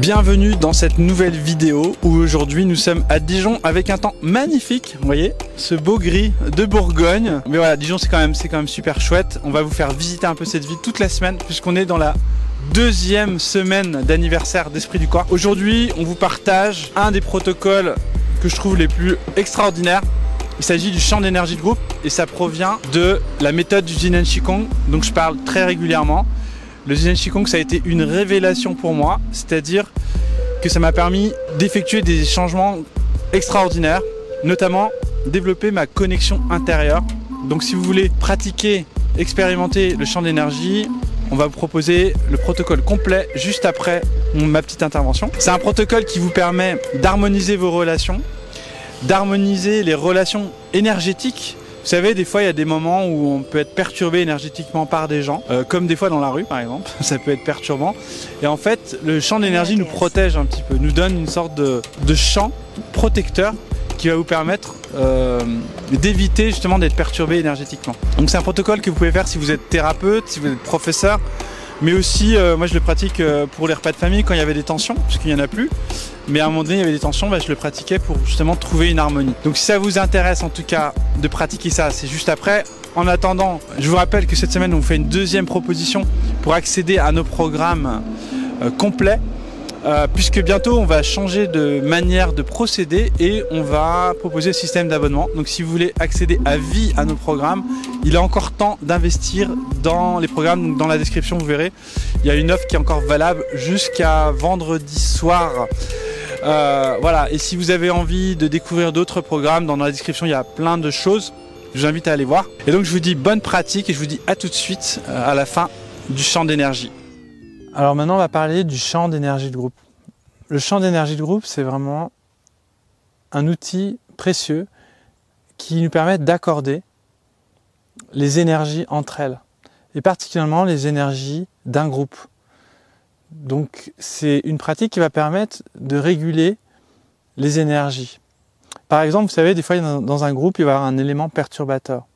Bienvenue dans cette nouvelle vidéo où aujourd'hui nous sommes à Dijon avec un temps magnifique, vous voyez, ce beau gris de Bourgogne. Mais voilà, Dijon c'est quand même super chouette. On va vous faire visiter un peu cette ville toute la semaine puisqu'on est dans la deuxième semaine d'anniversaire d'Esprit du Corps. Aujourd'hui, on vous partage un des protocoles que je trouve les plus extraordinaires. Il s'agit du champ d'énergie de groupe et ça provient de la méthode du Yin Qigong, donc je parle très régulièrement. Le Yin Qigong, ça a été une révélation pour moi, c'est-à-dire que ça m'a permis d'effectuer des changements extraordinaires, notamment développer ma connexion intérieure. Donc si vous voulez pratiquer, expérimenter le champ d'énergie, on va vous proposer le protocole complet juste après ma petite intervention. C'est un protocole qui vous permet d'harmoniser vos relations, d'harmoniser les relations énergétiques. Vous savez, des fois, il y a des moments où on peut être perturbé énergétiquement par des gens, comme des fois dans la rue, par exemple. Ça peut être perturbant. Et en fait, le champ d'énergie nous protège un petit peu, nous donne une sorte de champ protecteur qui va vous permettre d'éviter justement d'être perturbé énergétiquement. Donc c'est un protocole que vous pouvez faire si vous êtes thérapeute, si vous êtes professeur, mais aussi, moi je le pratique pour les repas de famille quand il y avait des tensions, puisqu'il n'y en a plus. Mais à un moment donné, il y avait des tensions, je le pratiquais pour justement trouver une harmonie. Donc si ça vous intéresse en tout cas de pratiquer ça, c'est juste après. En attendant, je vous rappelle que cette semaine, on vous fait une deuxième proposition pour accéder à nos programmes complets. Puisque bientôt on va changer de manière de procéder et on va proposer le système d'abonnement. Donc si vous voulez accéder à vie à nos programmes, il est encore temps d'investir dans les programmes. Donc dans la description vous verrez, il y a une offre qui est encore valable jusqu'à vendredi soir. Voilà, et si vous avez envie de découvrir d'autres programmes, dans la description il y a plein de choses. Je vous invite à aller voir. Et donc je vous dis bonne pratique et je vous dis à tout de suite à la fin du champ d'énergie. Alors maintenant, on va parler du champ d'énergie de groupe. Le champ d'énergie de groupe, c'est vraiment un outil précieux qui nous permet d'accorder les énergies entre elles, et particulièrement les énergies d'un groupe. Donc c'est une pratique qui va permettre de réguler les énergies. Par exemple, vous savez, des fois, dans un groupe, il va y avoir un élément perturbateur.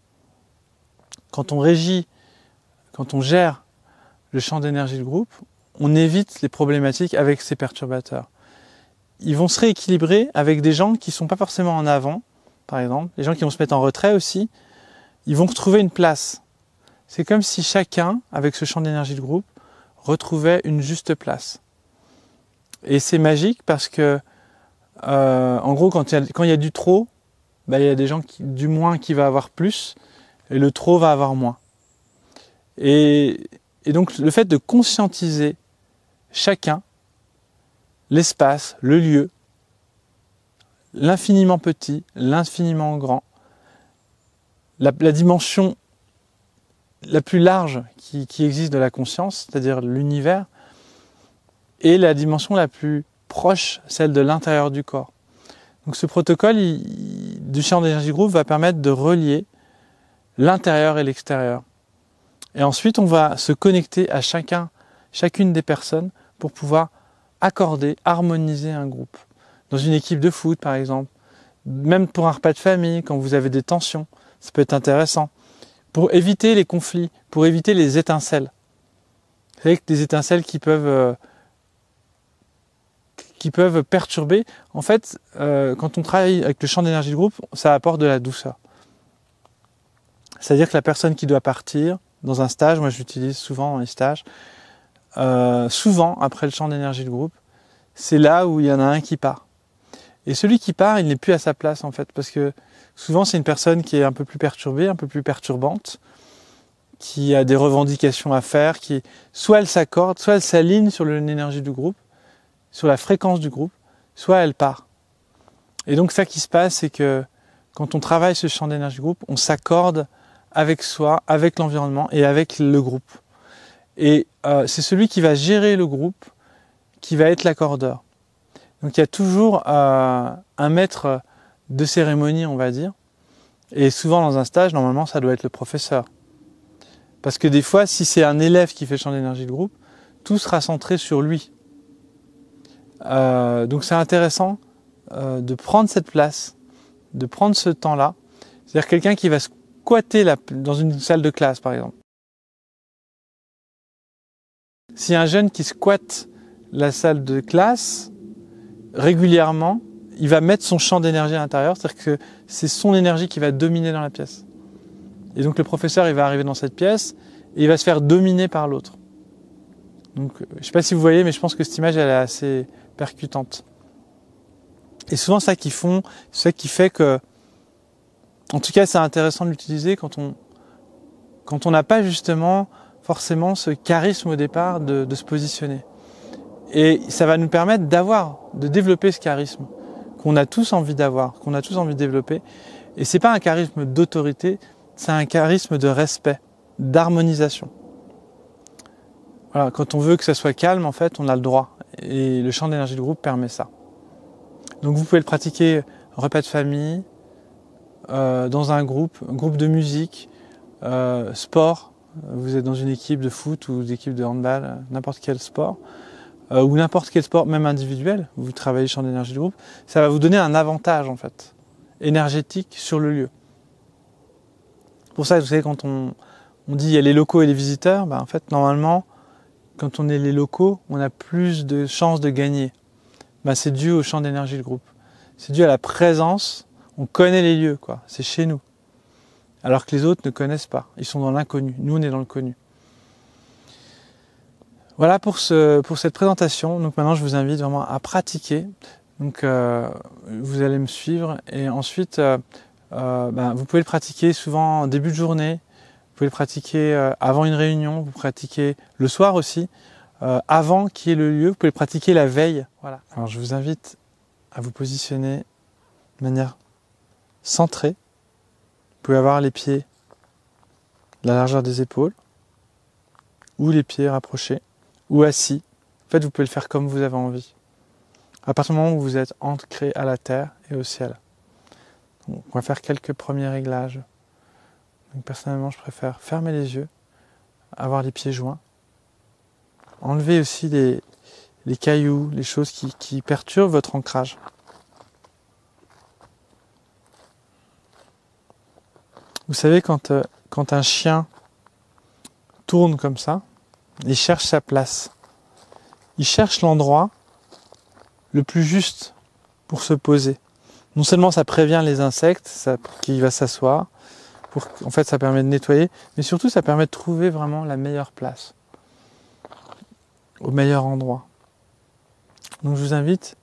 Quand on gère le champ d'énergie de groupe, on évite les problématiques avec ces perturbateurs. Ils vont se rééquilibrer avec des gens qui ne sont pas forcément en avant, par exemple, les gens qui vont se mettre en retrait aussi, ils vont retrouver une place. C'est comme si chacun, avec ce champ d'énergie de groupe, retrouvait une juste place. Et c'est magique parce que, en gros, quand il y a du trop, il y a des gens du moins qui va avoir plus, et le trop va avoir moins. Et donc le fait de conscientiser chacun, l'espace, le lieu, l'infiniment petit, l'infiniment grand, la dimension la plus large qui existe de la conscience, c'est-à-dire l'univers, et la dimension la plus proche, celle de l'intérieur du corps. Donc ce protocole du champ d'énergie groupe va permettre de relier l'intérieur et l'extérieur. Et ensuite, on va se connecter à chacune des personnes pour pouvoir accorder, harmoniser un groupe. Dans une équipe de foot, par exemple, même pour un repas de famille, quand vous avez des tensions, ça peut être intéressant. Pour éviter les conflits, pour éviter les étincelles. Vous savez que des étincelles qui peuvent perturber. En fait, quand on travaille avec le champ d'énergie de groupe, ça apporte de la douceur. C'est-à-dire que la personne qui doit partir dans un stage, moi j'utilise souvent dans les stages, souvent après le champ d'énergie de groupe, c'est là où il y en a un qui part. Et celui qui part, il n'est plus à sa place en fait, parce que souvent c'est une personne qui est un peu plus perturbée, un peu plus perturbante, qui a des revendications à faire, qui soit elle s'accorde, soit elle s'aligne sur l'énergie du groupe, sur la fréquence du groupe, soit elle part. Et donc ça qui se passe, c'est que quand on travaille ce champ d'énergie du groupe, on s'accorde avec soi, avec l'environnement et avec le groupe. Et c'est celui qui va gérer le groupe qui va être l'accordeur. Donc il y a toujours un maître de cérémonie, on va dire. Et souvent dans un stage, normalement, ça doit être le professeur. Parce que des fois, si c'est un élève qui fait le champ d'énergie de groupe, tout sera centré sur lui. Donc c'est intéressant de prendre cette place, de prendre ce temps-là. C'est-à-dire quelqu'un qui va squatter dans une salle de classe, par exemple. Si un jeune qui squatte la salle de classe, régulièrement, il va mettre son champ d'énergie à l'intérieur, c'est-à-dire que c'est son énergie qui va dominer dans la pièce. Et donc le professeur, il va arriver dans cette pièce et il va se faire dominer par l'autre. Donc, je ne sais pas si vous voyez, mais je pense que cette image, elle est assez percutante. Et souvent, ça qui fait que, en tout cas, c'est intéressant de l'utiliser quand on n'a pas justement forcément ce charisme au départ de se positionner. Et ça va nous permettre de développer ce charisme qu'on a tous envie d'avoir, qu'on a tous envie de développer. Et c'est pas un charisme d'autorité, c'est un charisme de respect, d'harmonisation. Voilà, quand on veut que ça soit calme, en fait, on a le droit. Et le champ d'énergie de groupe permet ça. Donc vous pouvez le pratiquer en repas de famille, dans un groupe de musique, sport. Vous êtes dans une équipe de foot ou une équipe de handball, n'importe quel sport, ou n'importe quel sport, même individuel. Vous travaillez le champ d'énergie de groupe. Ça va vous donner un avantage, en fait, énergétique sur le lieu. Pour ça, vous savez, quand on dit il y a les locaux et les visiteurs, en fait, normalement, quand on est les locaux, on a plus de chances de gagner. C'est dû au champ d'énergie de groupe. C'est dû à la présence. On connaît les lieux, quoi. C'est chez nous. Alors que les autres ne connaissent pas. Ils sont dans l'inconnu. Nous, on est dans le connu. Voilà pour cette présentation. Donc maintenant, je vous invite vraiment à pratiquer. Donc, vous allez me suivre. Et ensuite, vous pouvez le pratiquer souvent en début de journée. Vous pouvez le pratiquer avant une réunion. Vous pratiquez le soir aussi. Avant qu'il y ait le lieu, vous pouvez le pratiquer la veille. Voilà. Alors je vous invite à vous positionner de manière centrée. Vous pouvez avoir les pieds la largeur des épaules, ou les pieds rapprochés, ou assis. En fait, vous pouvez le faire comme vous avez envie. À partir du moment où vous êtes ancré à la terre et au ciel. Donc, on va faire quelques premiers réglages. Donc, personnellement, je préfère fermer les yeux, avoir les pieds joints. Enlevez aussi les cailloux, les choses qui perturbent votre ancrage. Vous savez, quand un chien tourne comme ça, il cherche sa place. Il cherche l'endroit le plus juste pour se poser. Non seulement ça prévient les insectes qui va s'asseoir, en fait ça permet de nettoyer, mais surtout ça permet de trouver vraiment la meilleure place, au meilleur endroit. Donc je vous invite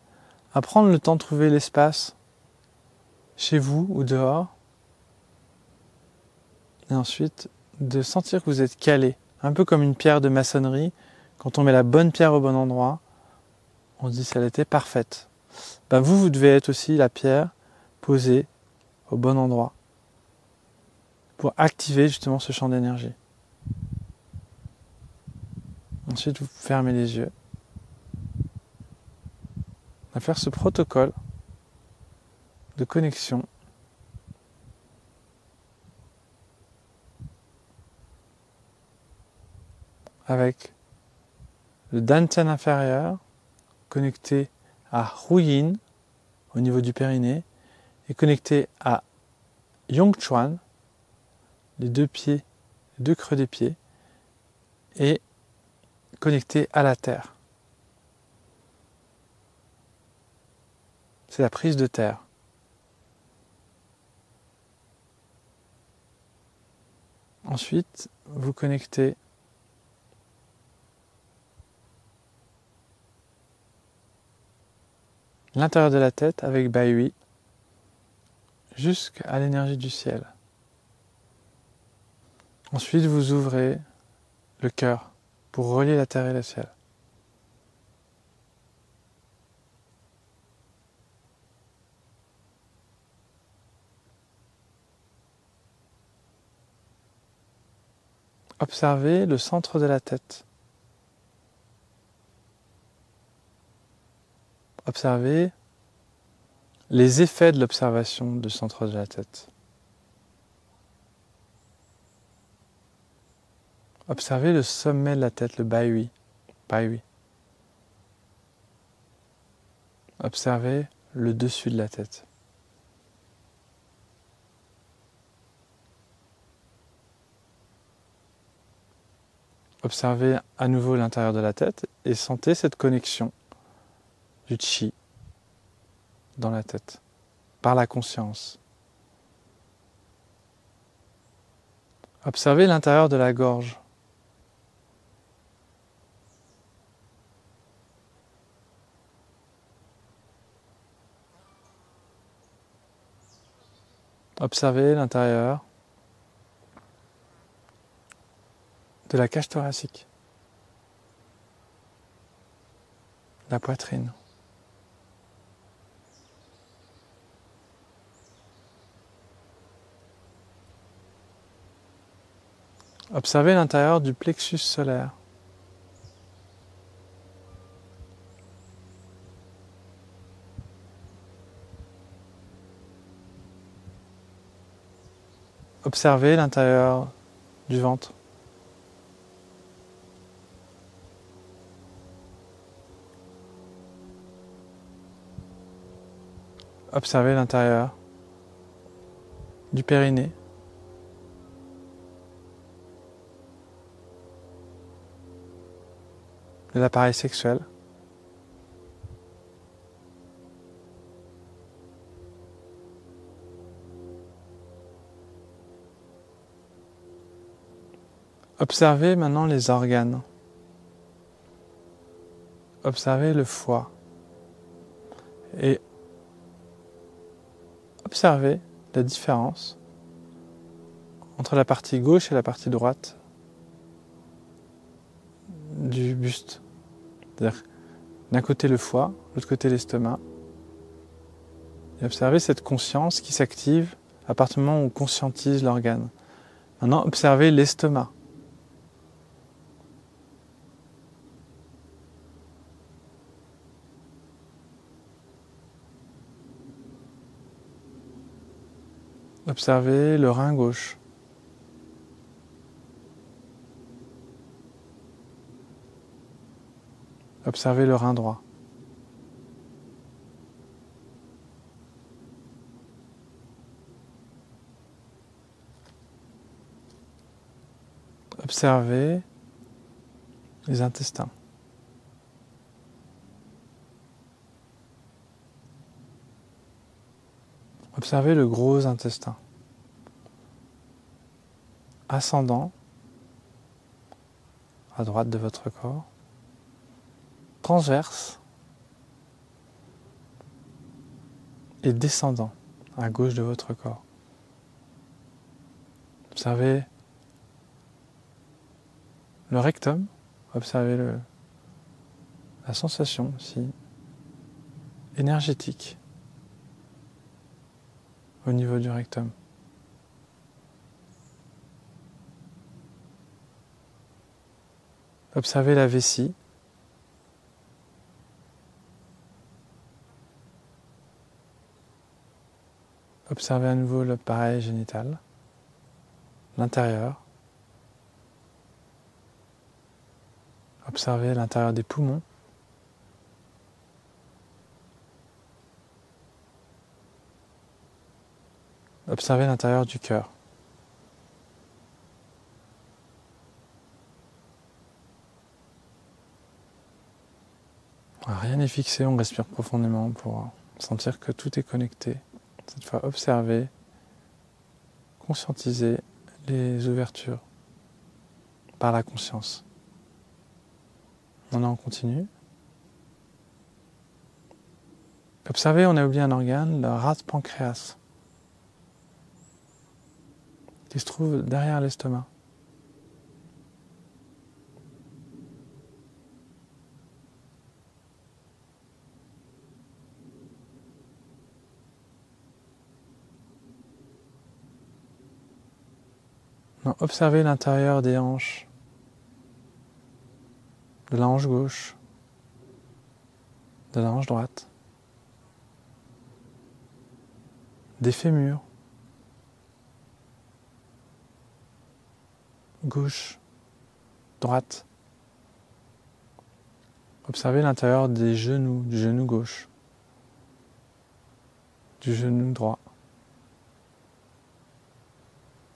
à prendre le temps de trouver l'espace chez vous ou dehors, et ensuite de sentir que vous êtes calé, un peu comme une pierre de maçonnerie. Quand on met la bonne pierre au bon endroit, on se dit qu'elle était parfaite. Vous devez être aussi la pierre posée au bon endroit pour activer justement ce champ d'énergie. Ensuite, vous fermez les yeux. On va faire ce protocole de connexion avec le dantian inférieur connecté à Huyin au niveau du périnée et connecté à Yongchuan, les deux pieds, les deux creux des pieds, et connecté à la terre. C'est la prise de terre. Ensuite, vous connectez l'intérieur de la tête avec Baihui jusqu'à l'énergie du ciel. Ensuite, vous ouvrez le cœur pour relier la terre et le ciel. Observez le centre de la tête. Observez les effets de l'observation du centre de la tête. Observez le sommet de la tête, le Baihui. Observez le dessus de la tête. Observez à nouveau l'intérieur de la tête et sentez cette connexion du chi dans la tête, par la conscience. Observez l'intérieur de la gorge. Observez l'intérieur de la cage thoracique, la poitrine. Observez l'intérieur du plexus solaire. Observez l'intérieur du ventre. Observez l'intérieur du périnée. De l'appareil sexuel. Observez maintenant les organes. Observez le foie. Et observez la différence entre la partie gauche et la partie droite du buste. C'est-à-dire d'un côté le foie, de l'autre côté l'estomac. Et observez cette conscience qui s'active à partir du moment où on conscientise l'organe. Maintenant, observez l'estomac. Observez le rein gauche. Observez le rein droit. Observez les intestins. Observez le gros intestin. Ascendant à droite de votre corps. Transverse et descendant à gauche de votre corps. Observez le rectum, observez la sensation aussi énergétique au niveau du rectum. Observez la vessie. Observez à nouveau l'appareil génital, l'intérieur. Observez l'intérieur des poumons. Observez l'intérieur du cœur. Rien n'est fixé, on respire profondément pour sentir que tout est connecté. Cette fois, observez, conscientisez les ouvertures par la conscience. Maintenant, on continue. Observez, on a oublié un organe, le rate pancréas, qui se trouve derrière l'estomac. Observez l'intérieur des hanches, de la hanche gauche, de la hanche droite, des fémurs, gauche, droite. Observez l'intérieur des genoux, du genou gauche, du genou droit.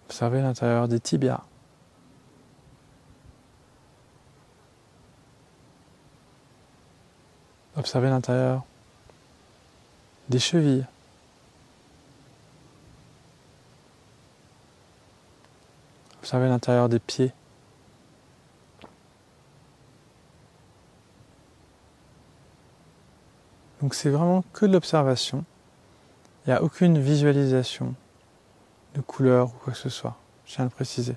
Observez l'intérieur des tibias. Observez l'intérieur des chevilles. Observez l'intérieur des pieds. Donc c'est vraiment que de l'observation. Il n'y a aucune visualisation de couleur ou quoi que ce soit. Je tiens à le préciser.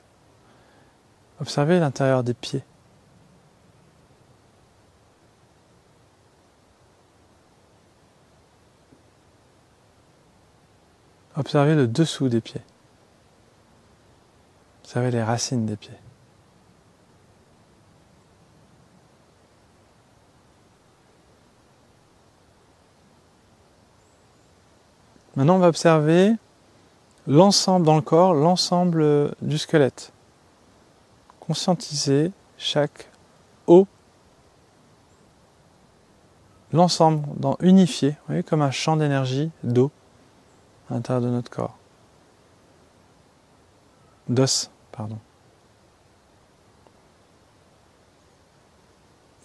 Observez l'intérieur des pieds. Observez le dessous des pieds. Observez les racines des pieds. Maintenant, on va observer l'ensemble dans le corps, l'ensemble du squelette. Conscientiser chaque os, l'ensemble, unifié, vous voyez, comme un champ d'énergie d'eau à l'intérieur de notre corps. D'os, pardon.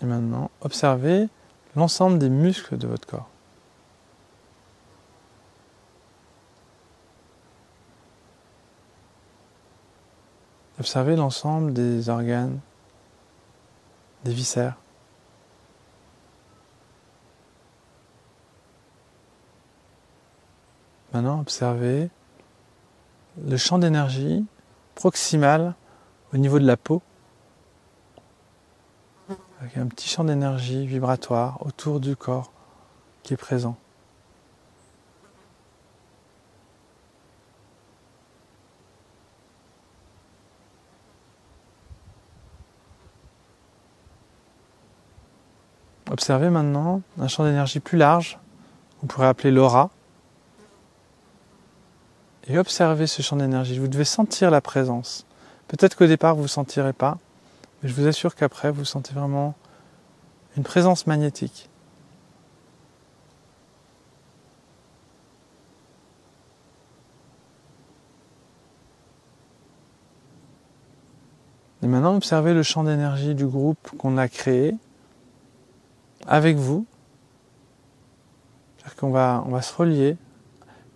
Et maintenant, observez l'ensemble des muscles de votre corps. Observez l'ensemble des organes, des viscères. Maintenant, observez le champ d'énergie proximal au niveau de la peau, avec un petit champ d'énergie vibratoire autour du corps qui est présent. Observez maintenant un champ d'énergie plus large, on pourrait appeler l'aura, et observez ce champ d'énergie. Vous devez sentir la présence. Peut-être qu'au départ vous ne sentirez pas, mais je vous assure qu'après vous sentez vraiment une présence magnétique. Et maintenant observez le champ d'énergie du groupe qu'on a créé avec vous. C'est-à-dire qu'on va se relier,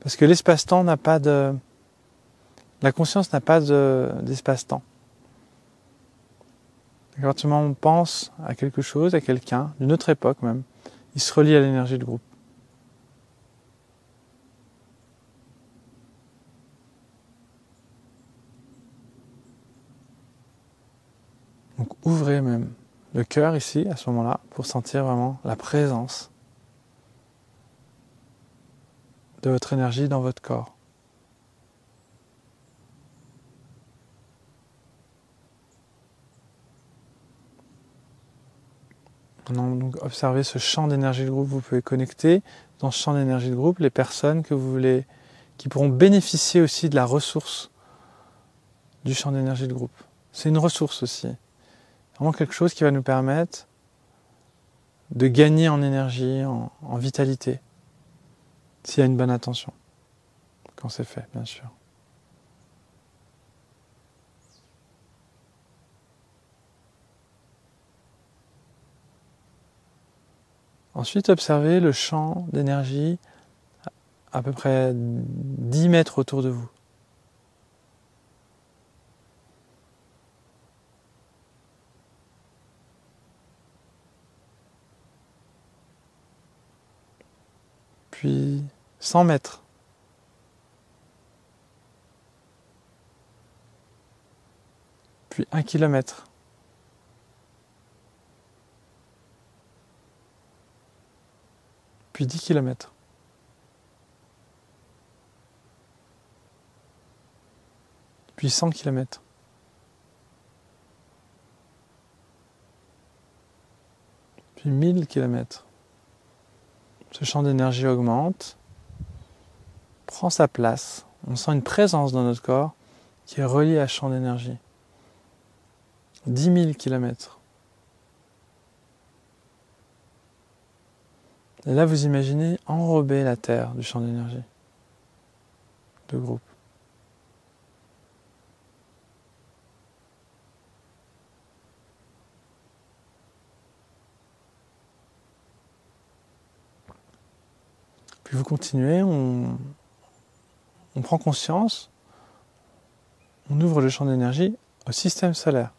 parce que l'espace-temps n'a pas de... La conscience n'a pas d'espace-temps. À partir du moment où on pense à quelque chose, à quelqu'un, d'une autre époque même, il se relie à l'énergie du groupe. Donc ouvrez même le cœur ici, à ce moment-là, pour sentir vraiment la présence de votre énergie dans votre corps. Maintenant, donc, observez ce champ d'énergie de groupe. Vous pouvez connecter dans ce champ d'énergie de groupe les personnes que vous voulez, qui pourront bénéficier aussi de la ressource du champ d'énergie de groupe. C'est une ressource aussi. Vraiment quelque chose qui va nous permettre de gagner en énergie, en vitalité, s'il y a une bonne intention, quand c'est fait, bien sûr. Ensuite, observez le champ d'énergie à peu près 10 mètres autour de vous. Puis 100 mètres. Puis 1 kilomètre. Puis 10 kilomètres. Puis 100 kilomètres. Puis 1000 kilomètres. Ce champ d'énergie augmente, prend sa place. On sent une présence dans notre corps qui est reliée à ce champ d'énergie. 10 000 kilomètres. Et là, vous imaginez enrober la Terre du champ d'énergie de groupe. Puis vous continuez, on prend conscience, on ouvre le champ d'énergie au système solaire.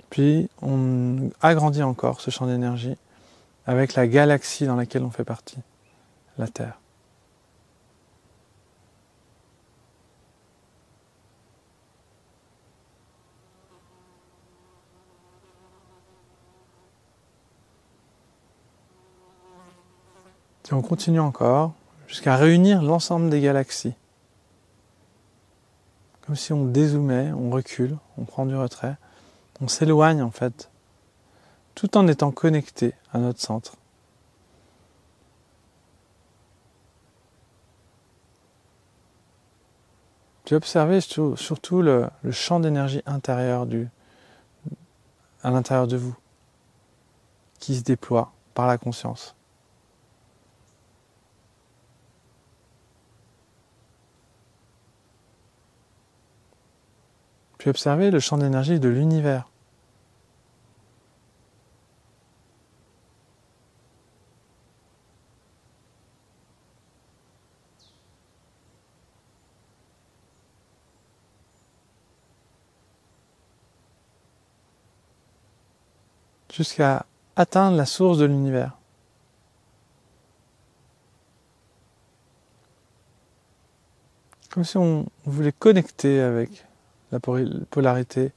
Puis on agrandit encore ce champ d'énergie avec la galaxie dans laquelle on fait partie, la Terre. Et on continue encore jusqu'à réunir l'ensemble des galaxies. Comme si on dézoomait, on recule, on prend du retrait, on s'éloigne en fait, tout en étant connecté à notre centre. Puis observez surtout le champ d'énergie intérieur à l'intérieur de vous, qui se déploie par la conscience. Puis observez le champ d'énergie de l'univers. Jusqu'à atteindre la source de l'univers. Comme si on voulait connecter avec la polarité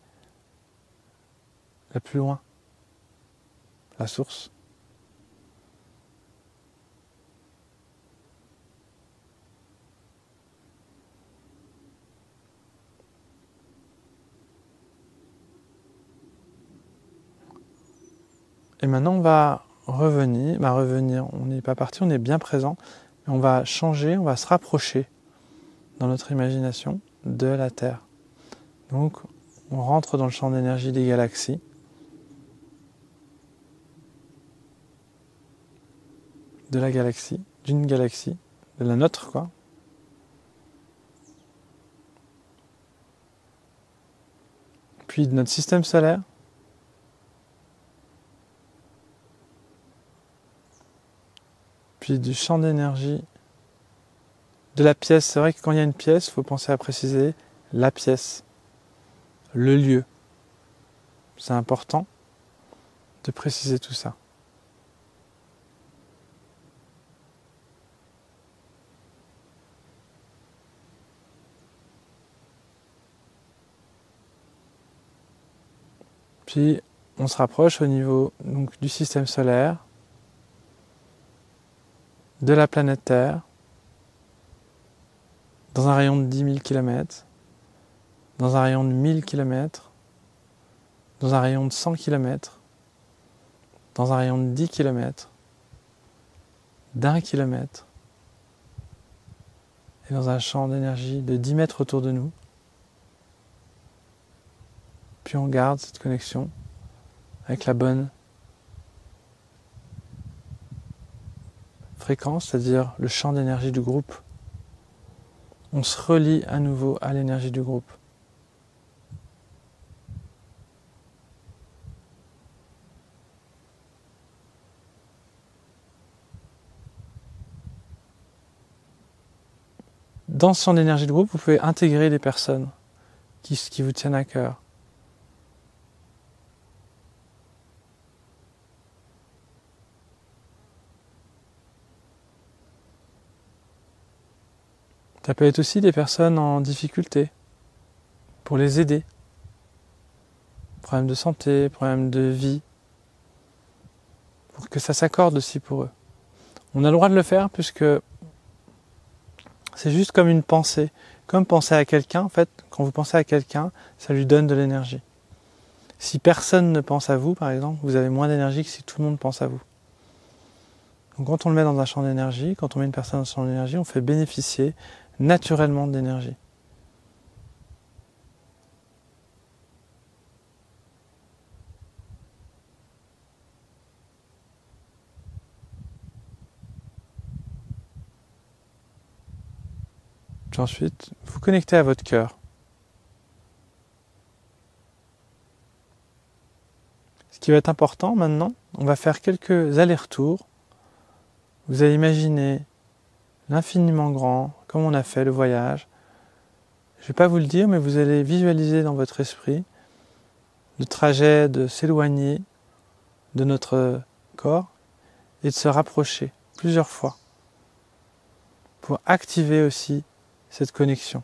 la plus loin, la source. Et maintenant on va revenir, on n'est pas parti, on est bien présent, mais on va changer, on va se rapprocher dans notre imagination de la Terre. Donc on rentre dans le champ d'énergie des galaxies. De la galaxie, d'une galaxie, de la nôtre quoi. Puis de notre système solaire. Puis du champ d'énergie de la pièce. C'est vrai que quand il y a une pièce, il faut penser à préciser la pièce, le lieu. C'est important de préciser tout ça. Puis on se rapproche au niveau donc, du système solaire, de la planète Terre, dans un rayon de 10 000 km, dans un rayon de 1000 km, dans un rayon de 100 km, dans un rayon de 10 km, d'1 km, et dans un champ d'énergie de 10 mètres autour de nous. Puis on garde cette connexion avec la bonne fréquence, c'est-à-dire le champ d'énergie du groupe. On se relie à nouveau à l'énergie du groupe. Dans ce champ d'énergie du groupe, vous pouvez intégrer les personnes qui vous tiennent à cœur. Ça peut être aussi des personnes en difficulté, pour les aider. Problèmes de santé, problèmes de vie, pour que ça s'accorde aussi pour eux. On a le droit de le faire puisque c'est juste comme une pensée. Comme penser à quelqu'un, en fait, quand vous pensez à quelqu'un, ça lui donne de l'énergie. Si personne ne pense à vous, par exemple, vous avez moins d'énergie que si tout le monde pense à vous. Donc quand on le met dans un champ d'énergie, quand on met une personne dans un champ d'énergie, on fait bénéficier naturellement d'énergie. Puis ensuite, vous connectez à votre cœur. qui va être important maintenant, on va faire quelques allers-retours. Vous allez imaginer l'infiniment grand, comme on a fait le voyage. Je ne vais pas vous le dire, mais vous allez visualiser dans votre esprit le trajet de s'éloigner de notre corps et de se rapprocher plusieurs fois pour activer aussi cette connexion.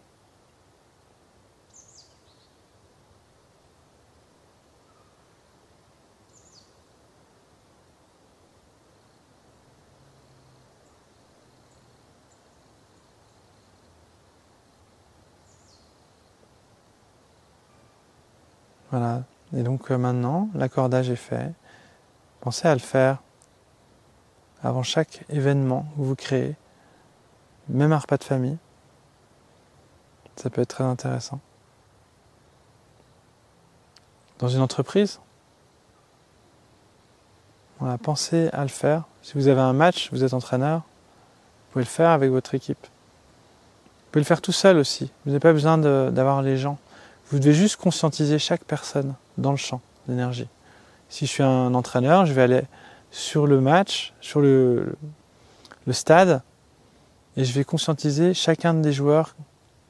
Voilà, et donc maintenant, l'accordage est fait. Pensez à le faire avant chaque événement que vous créez, même un repas de famille. Ça peut être très intéressant. Dans une entreprise, voilà, pensez à le faire. Si vous avez un match, vous êtes entraîneur, vous pouvez le faire avec votre équipe. Vous pouvez le faire tout seul aussi. Vous n'avez pas besoin d'avoir les gens. Vous devez juste conscientiser chaque personne dans le champ d'énergie. Si je suis un entraîneur, je vais aller sur le match, sur le stade, et je vais conscientiser chacun des joueurs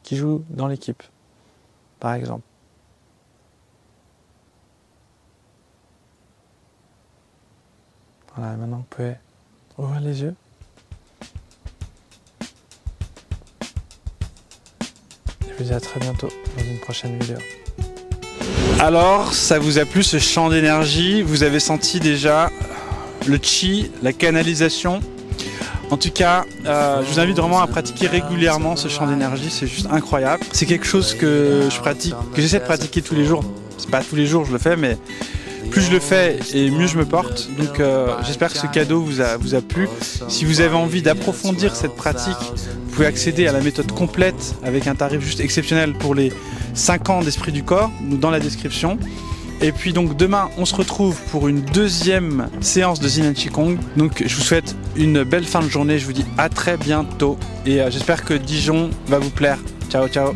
qui jouent dans l'équipe, par exemple. Voilà, maintenant vous pouvez ouvrir les yeux. Je vous dis à très bientôt dans une prochaine vidéo. Alors, ça vous a plu ce champ d'énergie? Vous avez senti déjà le chi, la canalisation? En tout cas, je vous invite vraiment à pratiquer régulièrement ce champ d'énergie, c'est juste incroyable. C'est quelque chose que je pratique, que j'essaie de pratiquer tous les jours. C'est pas tous les jours que je le fais, mais plus je le fais et mieux je me porte. Donc j'espère que ce cadeau vous a plu. Si vous avez envie d'approfondir cette pratique, vous pouvez accéder à la méthode complète avec un tarif juste exceptionnel pour les 5 ans d'Esprit du Corps, dans la description. Et puis donc demain, on se retrouve pour une deuxième séance de Yin and Qigong. Donc je vous souhaite une belle fin de journée, je vous dis à très bientôt. Et j'espère que Dijon va vous plaire. Ciao, ciao.